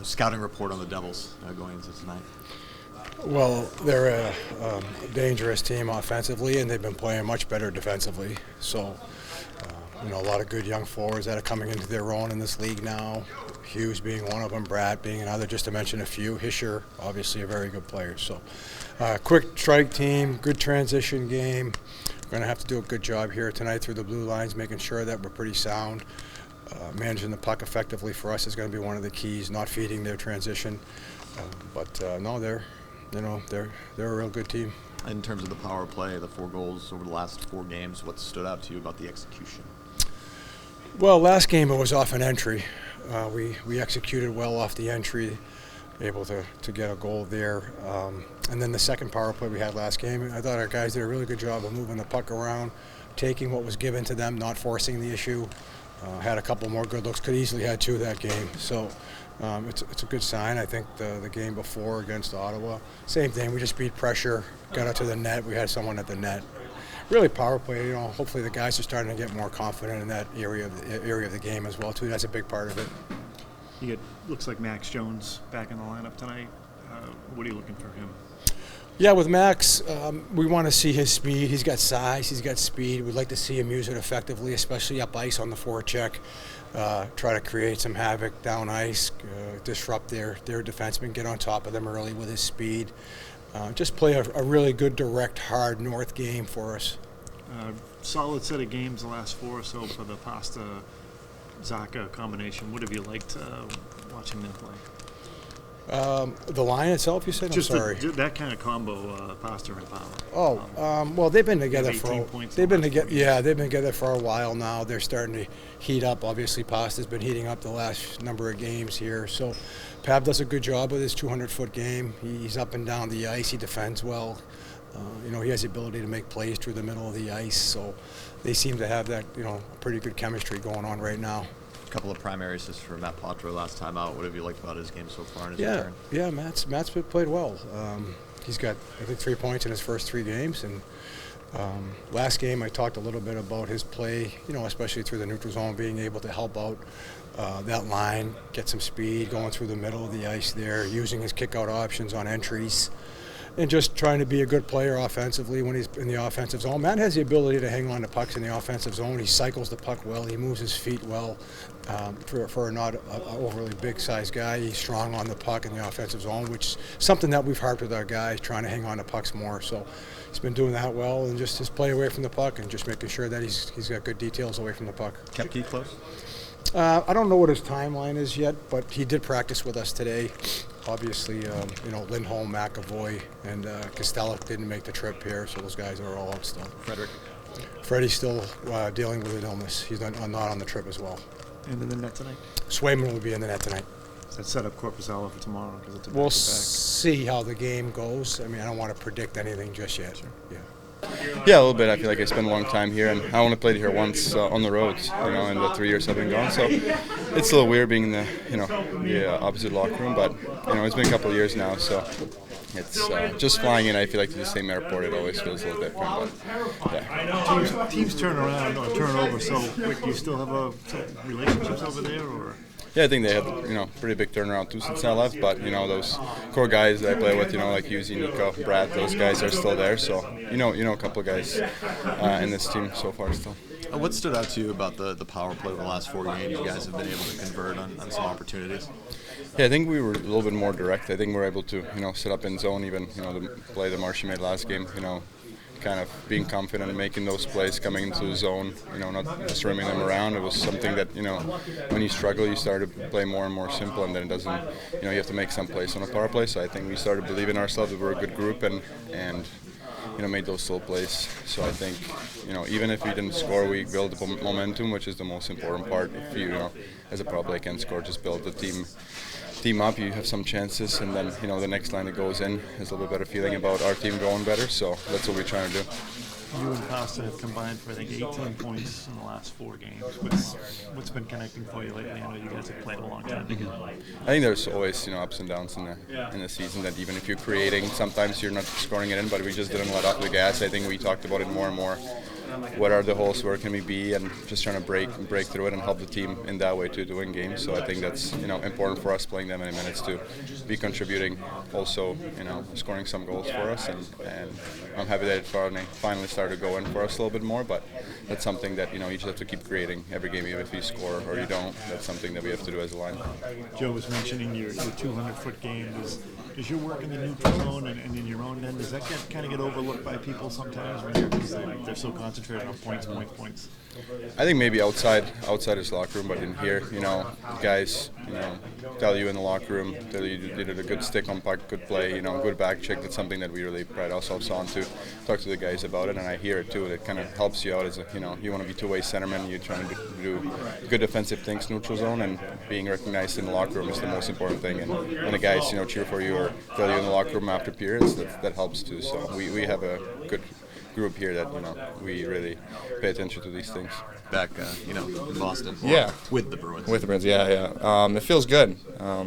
scouting report on the Devils going into tonight? Well, they're a dangerous team offensively, and they've been playing much better defensively. So, a lot of good young forwards that are coming into their own in this league now. Hughes being one of them, Bratt being another, just to mention a few. Hischer, obviously a very good player. So, quick strike team, good transition game. We're going to have to do a good job here tonight through the blue lines, making sure that we're pretty sound. Managing the puck effectively for us is going to be one of the keys, not feeding their transition. No, they're a real good team. In terms of the power play, the 4 goals over the last 4 games, what stood out to you about the execution? Well, last game it was off an entry. We executed well off the entry, able to get a goal there. And then the second power play we had last game, I thought our guys did a really good job of moving the puck around, taking what was given to them, not forcing the issue. Had a couple more good looks, could easily had 2 that game. So it's a good sign. I think the game before against Ottawa, same thing. We just beat pressure, got out to the net. We had someone at the net. Really power play. Hopefully the guys are starting to get more confident in that area of the game as well too. That's a big part of it. Looks like Max Jones back in the lineup tonight. What are you looking for him? Yeah, with Max, we want to see his speed. He's got size, he's got speed. We'd like to see him use it effectively, especially up ice on the forecheck. Try to create some havoc down ice, disrupt their defensemen, get on top of them early with his speed. Just play a really good, direct, hard north game for us. Solid set of games the last 4 or so for the Zacha combination. What have you liked watching them play? The line itself, you said? I'm sorry. That kind of combo, Pasta and Pavel. Well, they've been together they've been together for a while now. They're starting to heat up. Obviously, Pasta's been heating up the last number of games here. So, Pav does a good job with his 200-foot game. He's up and down the ice. He defends well. He has the ability to make plays through the middle of the ice. So, they seem to have that, pretty good chemistry going on right now. A couple of primary assists for Matt Poitras last time out. What have you liked about his game so far in his return? Yeah, Matt's played well. He's got, I think, 3 points in his first 3 games. And last game, I talked a little bit about his play, especially through the neutral zone, being able to help out that line, get some speed, going through the middle of the ice there, using his kick-out options on entries, and just trying to be a good player offensively when he's in the offensive zone. Matt has the ability to hang on to pucks in the offensive zone. He cycles the puck well. He moves his feet well. For not an overly big-sized guy, he's strong on the puck in the offensive zone, which is something that we've harped with our guys, trying to hang on to pucks more. So he's been doing that well, and just his play away from the puck and just making sure that he's got good details away from the puck. Kept Keith close? I don't know what his timeline is yet, but he did practice with us today. Obviously, Lindholm, McAvoy, and Costello didn't make the trip here, so those guys are all out still. Freddie's still dealing with an illness. He's not on the trip as well. And in the net tonight? Swayman will be in the net tonight. Does that set up Corpusala for tomorrow? Because it's a we'll back-to-back. See how the game goes. I don't want to predict anything just yet. Sure. Yeah, a little bit. I feel like I spent a long time here, and I only played here once on the roads, in the 3 years I've been gone. So it's a little weird being in the opposite locker room, but it's been a couple of years now, so it's just flying in. I feel like to the same airport, it always feels a little different. But yeah. Teams turn around or turn over so quick. Do you still have some relationships over there, or? Yeah, I think they had pretty big turnaround too since I left. But those core guys that I play with, like Hughes, Nico, Brad, those guys are still there. So a couple of guys in this team so far still. What stood out to you about the power play over the last 4 games? You guys have been able to convert on some opportunities. Yeah, I think we were a little bit more direct. I think we were able to set up in zone, even the play that Marshy made last game. Kind of being confident in making those plays, coming into the zone, not just rimming them around. It was something that, when you struggle, you start to play more and more simple, and then it doesn't, you have to make some plays on a power play. So I think we started believing in ourselves that we're a good group and made those little plays. So I think, even if we didn't score, we built the momentum, which is the most important part. If you, as a power play can score, just build the team up, you have some chances, and then the next line that goes in has a little bit better feeling about our team going better. So that's what we're trying to do. You and Costa have combined for, I think, 18 points in the last 4 games. What's been connecting for you lately? I know you guys have played a long time together. I think there's always ups and downs in the season, that even if you're creating, sometimes you're not scoring it in, but we just didn't let off the gas. I think we talked about it more and more what are the holes, where can we be, and just trying to break through it and help the team in that way to win games. So I think that's important for us playing that many minutes to be contributing, also scoring some goals for us, and I'm happy that it finally started to go in for us a little bit more. But that's something that you just have to keep creating every game, even if you score or you don't. That's something that we have to do as a line. Joe was mentioning your 200-foot game. Does your work in the neutral zone and in your own end, does that kind of get overlooked by people sometimes when they're so concentrated on points? I think maybe outside his locker room, but in here, guys, tell you in the locker room, tell you did a good stick on puck, good play, good back check. That's something that we really pride ourselves on, to talk to the guys about it, and I hear it too. It kind of helps you out as you want to be two-way centerman. You're trying to do good defensive things, neutral zone, and being recognized in the locker room is the most important thing. And when the guys cheer for you or tell you in the locker room after periods, that helps too. So we have a good group here that we really pay attention to these things. Back, in Boston. Yeah. With the Bruins. With the Bruins, yeah. It feels good. I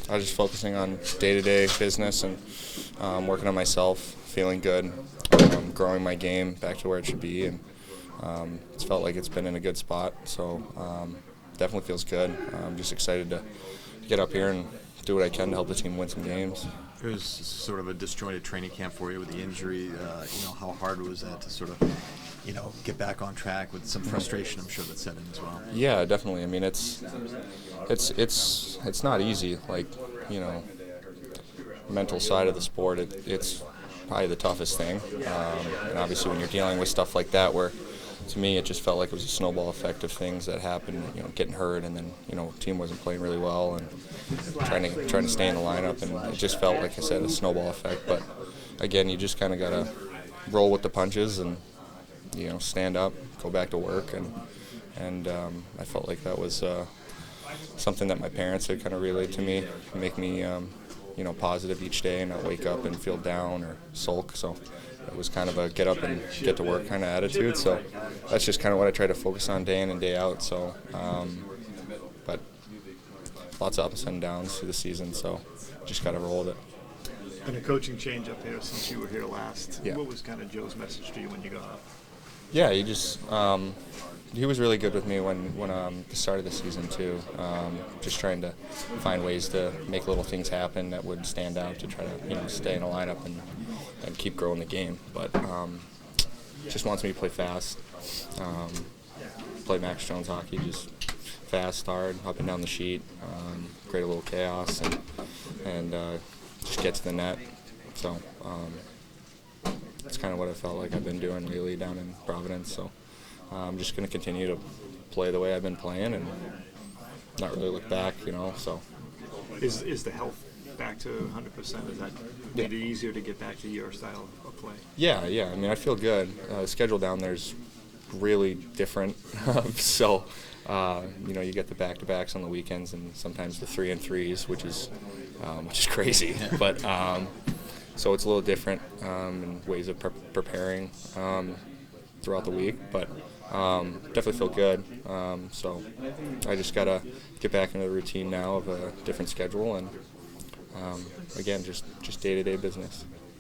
was just focusing on day-to-day business and working on myself, feeling good, growing my game back to where it should be, and it's felt like it's been in a good spot. So definitely feels good. I'm just excited to get up here and do what I can to help the team win some games. It was sort of a disjointed training camp for you with the injury. How hard was that to sort of, get back on track with some frustration, I'm sure, that set in as well? Yeah, definitely. I mean, it's not easy. Like, mental side of the sport, it's probably the toughest thing. And obviously, when you're dealing with stuff like that, where to me it just felt like it was a snowball effect of things that happened. Getting hurt, and then team wasn't playing really well, and trying to stay in the lineup, and it just felt like I said, a snowball effect. But again, you just kind of gotta roll with the punches and stand up, go back to work, and I felt like that was something that my parents had kind of relayed to me, make me positive each day and not wake up and feel down or sulk. So it was kind of a get up and get to work kind of attitude. So that's just kind of what I try to focus on day in and day out. So, but lots of ups and downs through the season, so just got to roll with it. And a coaching change up here since you were here last. Yeah. What was kind of Joe's message to you when you got up? Yeah, he was really good with me when the start of the season too. Just trying to find ways to make little things happen that would stand out to try to stay in a lineup and keep growing the game. But just wants me to play fast, play Max Jones hockey, just fast, hard, up and down the sheet, create a little chaos, and just get to the net. So that's kind of what I felt like I've been doing lately down in Providence. So I'm just going to continue to play the way I've been playing and not really look back, So Is the health back to 100%? Is that made it easier to get back to your style of play? Yeah. I mean, I feel good. The schedule down there's really different. So, you get the back-to-backs on the weekends and sometimes the 3-and-3s, which is crazy. But so it's a little different in ways of preparing throughout the week. But definitely feel good. So I just got to get back into the routine now of a different schedule and, again, just day-to-day business.